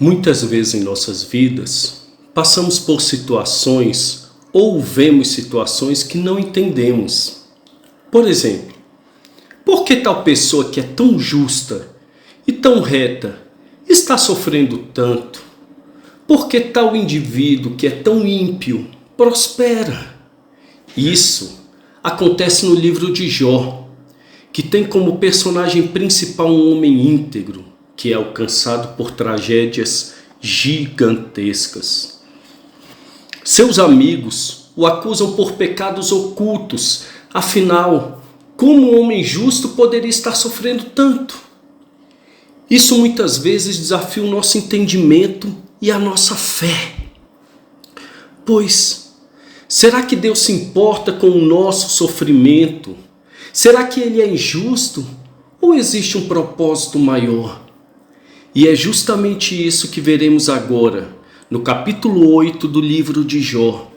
Muitas vezes em nossas vidas, passamos por situações ou vemos situações que não entendemos. Por exemplo, por que tal pessoa que é tão justa e tão reta está sofrendo tanto? Por que tal indivíduo que é tão ímpio prospera? Isso acontece no livro de Jó, que tem como personagem principal um homem íntegro, que é alcançado por tragédias gigantescas. Seus amigos o acusam por pecados ocultos. Afinal, como um homem justo poderia estar sofrendo tanto? Isso muitas vezes desafia o nosso entendimento e a nossa fé. Pois, será que Deus se importa com o nosso sofrimento? Será que Ele é injusto? Ou existe um propósito maior? E é justamente isso que veremos agora, no capítulo 8 do livro de Jó.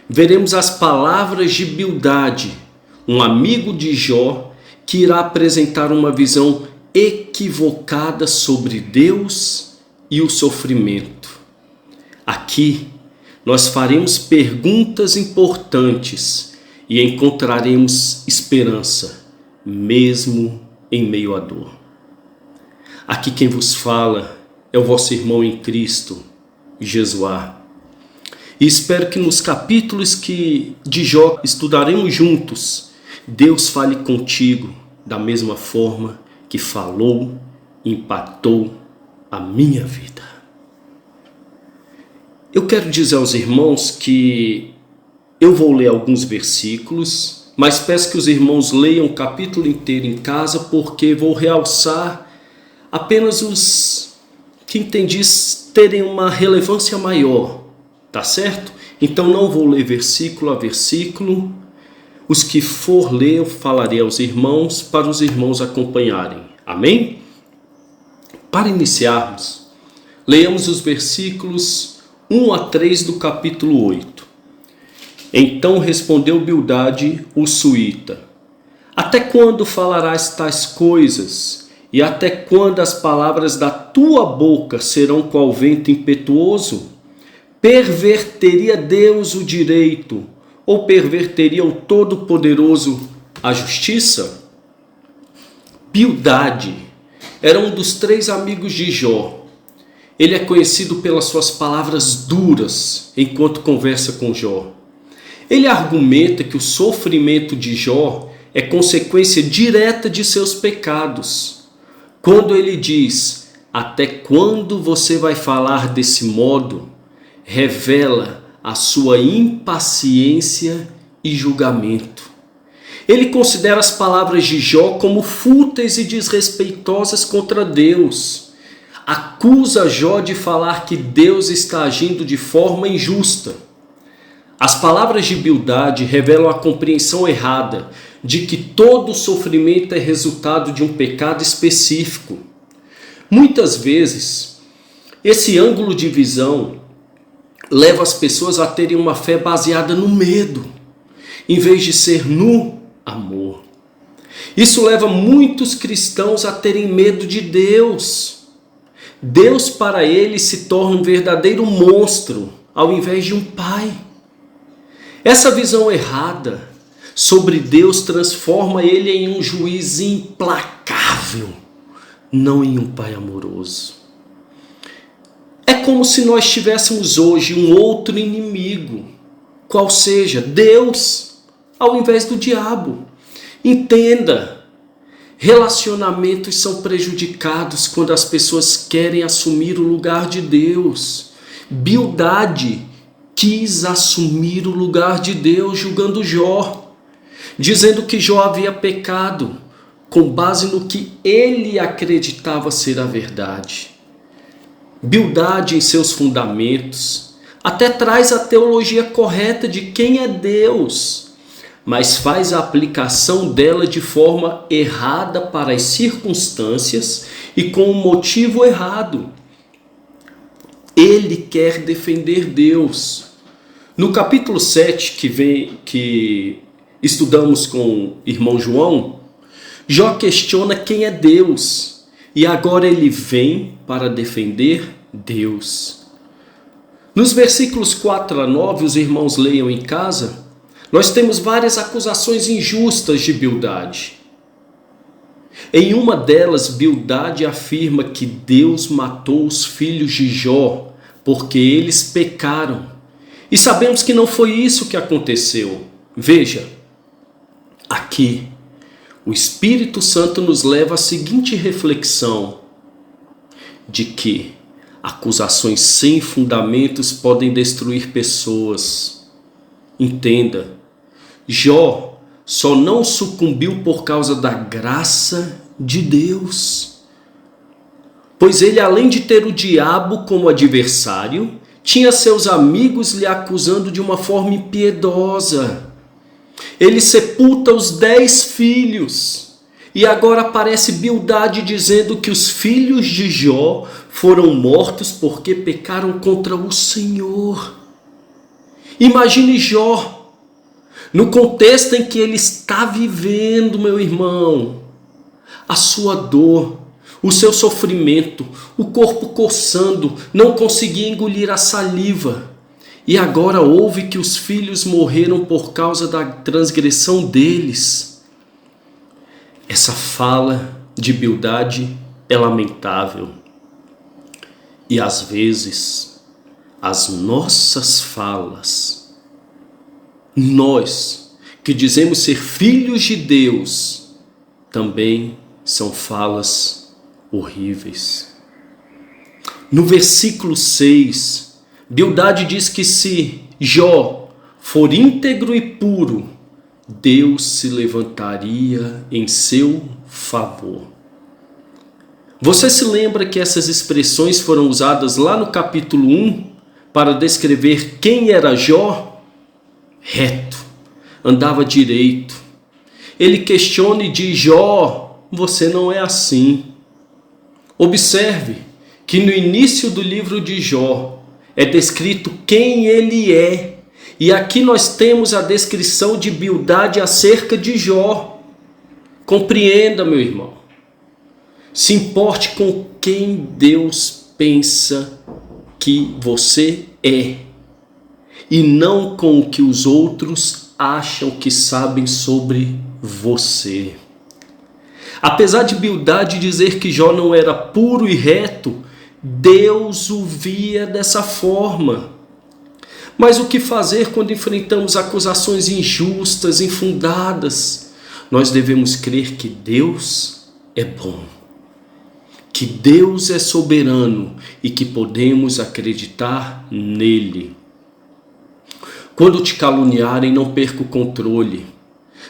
Veremos as palavras de Bildade, um amigo de Jó, que irá apresentar uma visão equivocada sobre Deus e o sofrimento. Aqui, nós faremos perguntas importantes e encontraremos esperança, mesmo em meio à dor. Aqui quem vos fala é o vosso irmão em Cristo, Jesuá. E espero que nos capítulos de Jó estudaremos juntos, Deus fale contigo da mesma forma que falou, impactou a minha vida. Eu quero dizer aos irmãos que eu vou ler alguns versículos, mas peço que os irmãos leiam o capítulo inteiro em casa, porque vou realçar apenas os que entendi terem uma relevância maior, tá certo? Então não vou ler versículo a versículo. Os que for ler, eu falarei aos irmãos para os irmãos acompanharem. Amém? Para iniciarmos, leiamos os versículos 1 a 3 do capítulo 8. Então respondeu Bildade, o suíta: até quando falarás tais coisas? E até quando as palavras da tua boca serão qual vento impetuoso? Perverteria Deus o direito, ou perverteria o Todo-Poderoso a justiça? Bildade era um dos 3 amigos de Jó. Ele é conhecido pelas suas palavras duras enquanto conversa com Jó. Ele argumenta que o sofrimento de Jó é consequência direta de seus pecados. Quando ele diz: até quando você vai falar desse modo? Revela a sua impaciência e julgamento. Ele considera as palavras de Jó como fúteis e desrespeitosas contra Deus. Acusa Jó de falar que Deus está agindo de forma injusta. As palavras de Bildade revelam a compreensão errada de que todo sofrimento é resultado de um pecado específico. Muitas vezes, esse ângulo de visão leva as pessoas a terem uma fé baseada no medo, em vez de ser no amor. Isso leva muitos cristãos a terem medo de Deus. Deus para eles se torna um verdadeiro monstro, ao invés de um pai. Essa visão errada sobre Deus transforma ele em um juiz implacável, não em um pai amoroso. É como se nós tivéssemos hoje um outro inimigo, qual seja Deus, ao invés do diabo. Entenda, relacionamentos são prejudicados quando as pessoas querem assumir o lugar de Deus. Bildade quis assumir o lugar de Deus julgando Jó, dizendo que Jó havia pecado, com base no que ele acreditava ser a verdade. Bildade, em seus fundamentos, até traz a teologia correta de quem é Deus, mas faz a aplicação dela de forma errada para as circunstâncias e com um motivo errado. Ele quer defender Deus. No capítulo 7, que estudamos com o irmão João, Jó questiona quem é Deus, e agora ele vem para defender Deus. Nos versículos 4 a 9, os irmãos leiam em casa, nós temos várias acusações injustas de Bildade. Em uma delas, Bildade afirma que Deus matou os filhos de Jó porque eles pecaram. E sabemos que não foi isso que aconteceu. Veja, aqui o Espírito Santo nos leva à seguinte reflexão, de que acusações sem fundamentos podem destruir pessoas. Entenda, Jó só não sucumbiu por causa da graça de Deus. Pois ele, além de ter o diabo como adversário, tinha seus amigos lhe acusando de uma forma impiedosa. Ele sepulta os 10 filhos. E agora aparece Bildade dizendo que os filhos de Jó foram mortos porque pecaram contra o Senhor. Imagine Jó, no contexto em que ele está vivendo, meu irmão, a sua dor, o seu sofrimento, o corpo coçando, não conseguia engolir a saliva. E agora ouve que os filhos morreram por causa da transgressão deles. Essa fala de Bildade é lamentável. E às vezes, as nossas falas, nós que dizemos ser filhos de Deus, também são falas horríveis. No versículo 6, Bildade diz que se Jó for íntegro e puro, Deus se levantaria em seu favor. Você se lembra que essas expressões foram usadas lá no capítulo 1 para descrever quem era Jó? Reto, andava direito. Ele questiona e diz: Jó, você não é assim. Observe que no início do livro de Jó é descrito quem ele é. E aqui nós temos a descrição de Bildade acerca de Jó. Compreenda, meu irmão. Se importe com quem Deus pensa que você é, e não com o que os outros acham que sabem sobre você. Apesar de Bildade dizer que Jó não era puro e reto, Deus o via dessa forma. Mas o que fazer quando enfrentamos acusações injustas, infundadas? Nós devemos crer que Deus é bom, que Deus é soberano e que podemos acreditar nele. Quando te caluniarem, não perca o controle.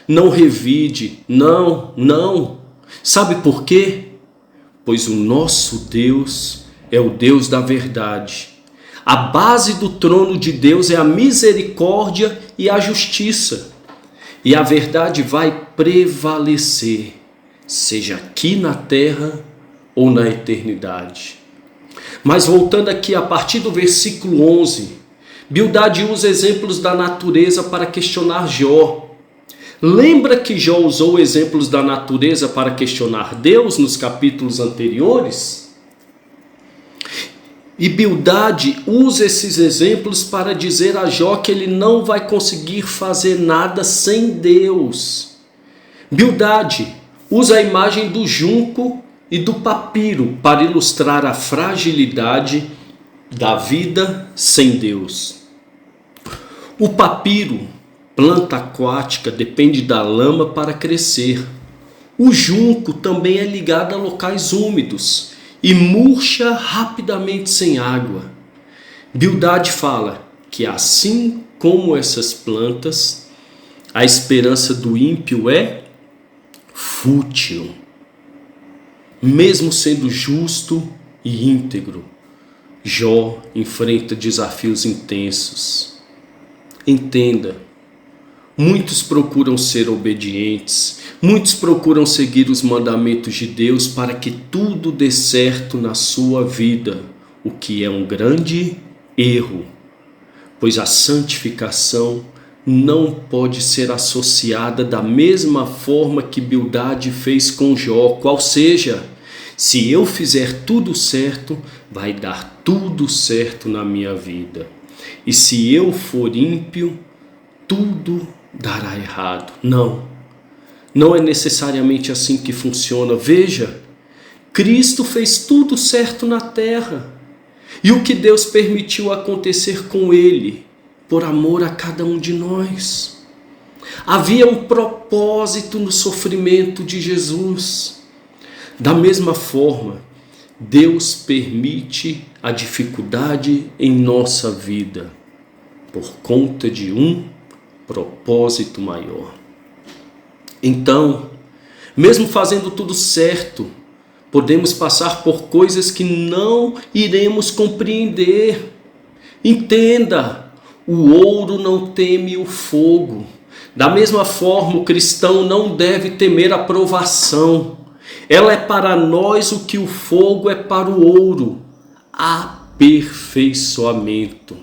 Não revide. Não. Sabe por quê? Pois o nosso Deus é o Deus da verdade. A base do trono de Deus é a misericórdia e a justiça. E a verdade vai prevalecer, seja aqui na terra ou na eternidade. Mas voltando aqui a partir do versículo 11, Bildade usa exemplos da natureza para questionar Jó. Lembra que Jó usou exemplos da natureza para questionar Deus nos capítulos anteriores? E Bildade usa esses exemplos para dizer a Jó que ele não vai conseguir fazer nada sem Deus. Bildade usa a imagem do junco e do papiro para ilustrar a fragilidade da vida sem Deus. O papiro, planta aquática, depende da lama para crescer. O junco também é ligado a locais úmidos e murcha rapidamente sem água. Bildade fala que assim como essas plantas, a esperança do ímpio é fútil. Mesmo sendo justo e íntegro, Jó enfrenta desafios intensos. Entenda, muitos procuram ser obedientes, muitos procuram seguir os mandamentos de Deus para que tudo dê certo na sua vida, o que é um grande erro, pois a santificação não pode ser associada da mesma forma que Bildade fez com Jó, qual seja, Se eu fizer tudo certo, vai dar tudo certo na minha vida. E se eu for ímpio, tudo dará errado. Não é necessariamente assim que funciona. Veja, Cristo fez tudo certo na terra. E o que Deus permitiu acontecer com ele, por amor a cada um de nós. Havia um propósito no sofrimento de Jesus. Da mesma forma, Deus permite a dificuldade em nossa vida por conta de um propósito maior. Então, mesmo fazendo tudo certo, podemos passar por coisas que não iremos compreender. Entenda, o ouro não teme o fogo. Da mesma forma, o cristão não deve temer a provação. Ela é para nós o que o fogo é para o ouro, aperfeiçoamento.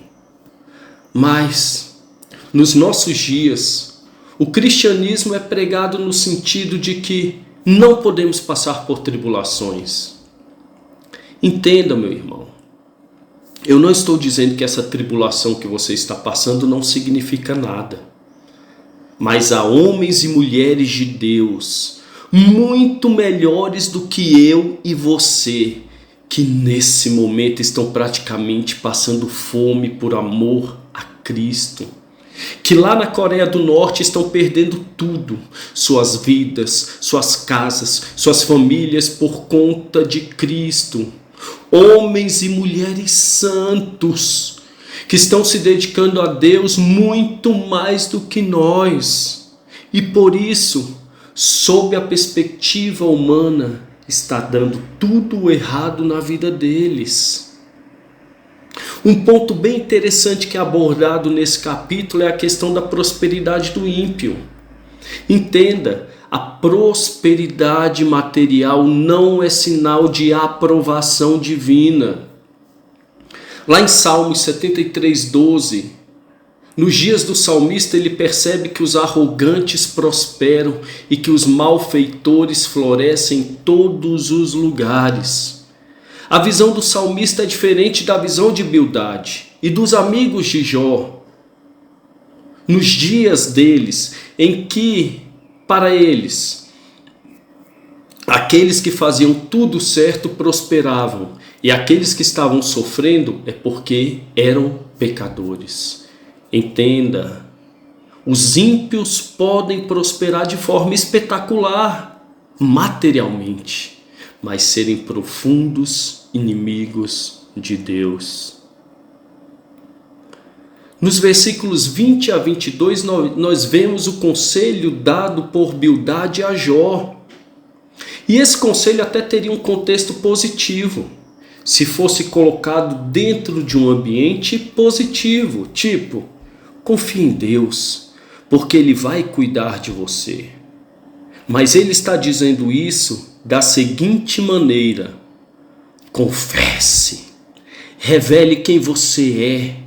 Mas, nos nossos dias, o cristianismo é pregado no sentido de que não podemos passar por tribulações. Entenda, meu irmão, eu não estou dizendo que essa tribulação que você está passando não significa nada. Mas há homens e mulheres de Deus, muito melhores do que eu e você, que nesse momento estão praticamente passando fome por amor a Cristo. Que lá na Coreia do Norte estão perdendo tudo, suas vidas, suas casas, suas famílias por conta de Cristo. Homens e mulheres santos que estão se dedicando a Deus muito mais do que nós. E por isso, sob a perspectiva humana, está dando tudo errado na vida deles. Um ponto bem interessante que é abordado nesse capítulo é a questão da prosperidade do ímpio. Entenda, a prosperidade material não é sinal de aprovação divina. Lá em Salmos 73:12, nos dias do salmista ele percebe que os arrogantes prosperam e que os malfeitores florescem em todos os lugares. A visão do salmista é diferente da visão de Bildade e dos amigos de Jó. Nos dias deles, em que, para eles, aqueles que faziam tudo certo prosperavam, e aqueles que estavam sofrendo é porque eram pecadores. Entenda, os ímpios podem prosperar de forma espetacular, materialmente, mas serem profundos inimigos de Deus. Nos versículos 20 a 22, nós vemos o conselho dado por Bildade a Jó. E esse conselho até teria um contexto positivo, se fosse colocado dentro de um ambiente positivo, tipo, confie em Deus, porque Ele vai cuidar de você. Mas ele está dizendo isso da seguinte maneira: confesse, revele quem você é.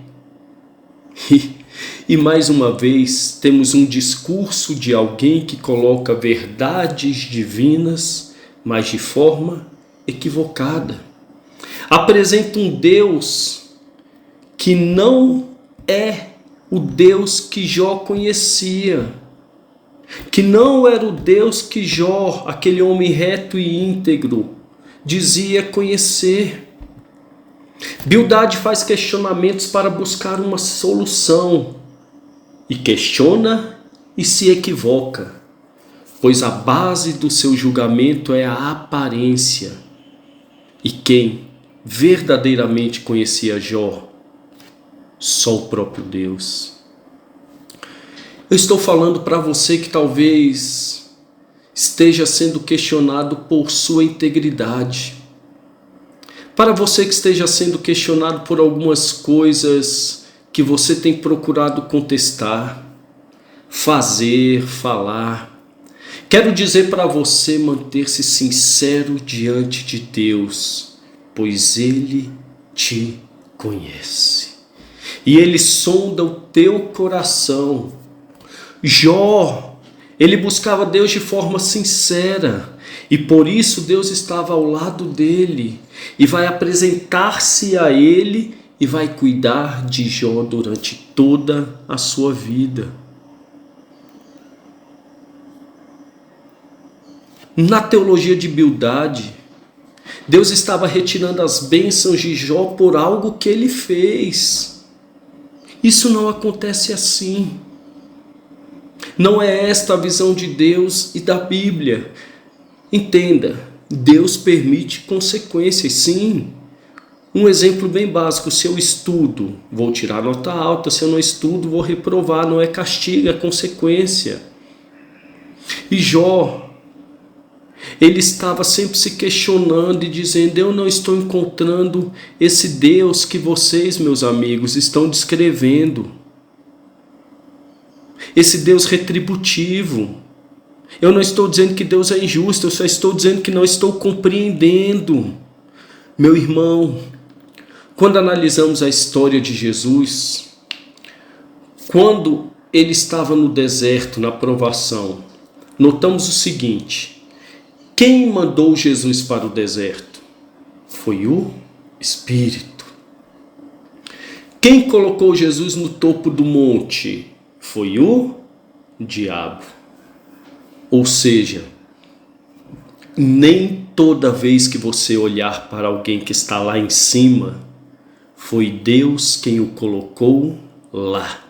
E mais uma vez temos um discurso de alguém que coloca verdades divinas, mas de forma equivocada. Apresenta um Deus que não é o Deus que Jó conhecia, que não era o Deus que Jó, aquele homem reto e íntegro, dizia conhecer. Bildade faz questionamentos para buscar uma solução, e questiona e se equivoca, pois a base do seu julgamento é a aparência. E quem verdadeiramente conhecia Jó? Só o próprio Deus. Eu estou falando para você que talvez esteja sendo questionado por sua integridade. Para você que esteja sendo questionado por algumas coisas que você tem procurado contestar, fazer, falar. Quero dizer para você manter-se sincero diante de Deus, pois Ele te conhece. E Ele sonda o teu coração. Jó Ele buscava Deus de forma sincera e por isso Deus estava ao lado dele e vai apresentar-se a ele e vai cuidar de Jó durante toda a sua vida. Na teologia de Bildade, Deus estava retirando as bênçãos de Jó por algo que ele fez. Isso não acontece assim. Não é esta a visão de Deus e da Bíblia. Entenda, Deus permite consequências, sim. Um exemplo bem básico: se eu estudo, vou tirar nota alta; se eu não estudo, vou reprovar. Não é castigo, é consequência. E Jó, ele estava sempre se questionando e dizendo: eu não estou encontrando esse Deus que vocês, meus amigos, estão descrevendo. Esse Deus retributivo. Eu não estou dizendo que Deus é injusto, eu só estou dizendo que não estou compreendendo. Meu irmão, quando analisamos a história de Jesus, quando ele estava no deserto, na provação, notamos o seguinte: quem mandou Jesus para o deserto? Foi o Espírito. Quem colocou Jesus no topo do monte? Foi o diabo. Ou seja, nem toda vez que você olhar para alguém que está lá em cima, foi Deus quem o colocou lá.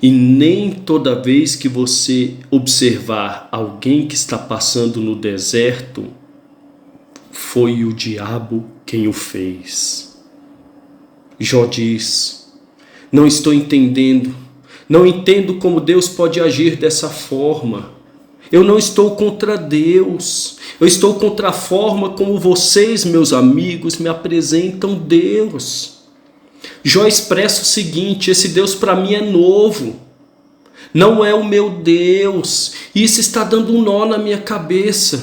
E nem toda vez que você observar alguém que está passando no deserto, foi o diabo quem o fez. Jó diz: não estou entendendo, não entendo como Deus pode agir dessa forma. Eu não estou contra Deus, eu estou contra a forma como vocês, meus amigos, me apresentam Deus. Jó expressa o seguinte: esse Deus para mim é novo, não é o meu Deus, e isso está dando um nó na minha cabeça.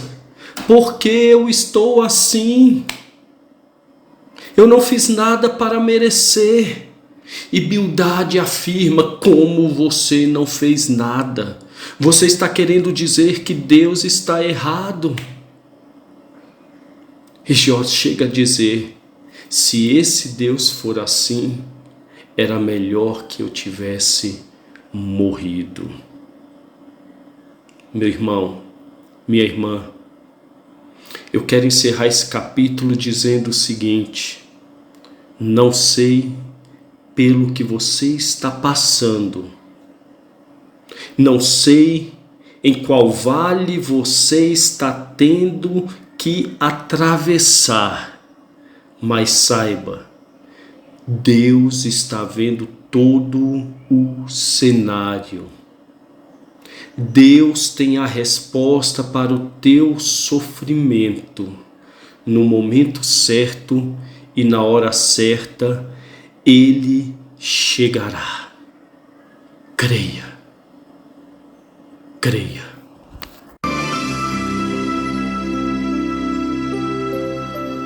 Por que eu estou assim? Eu não fiz nada para merecer. E Bildade afirma: como você não fez nada? Você está querendo dizer que Deus está errado? E Jó chega a dizer: se esse Deus for assim, era melhor que eu tivesse morrido. Meu irmão, minha irmã, eu quero encerrar esse capítulo dizendo o seguinte: não sei pelo que você está passando, não sei em qual vale você está tendo que atravessar, mas saiba, Deus está vendo todo o cenário. Deus tem a resposta para o teu sofrimento. No momento certo e na hora certa, Ele chegará. Creia. Creia.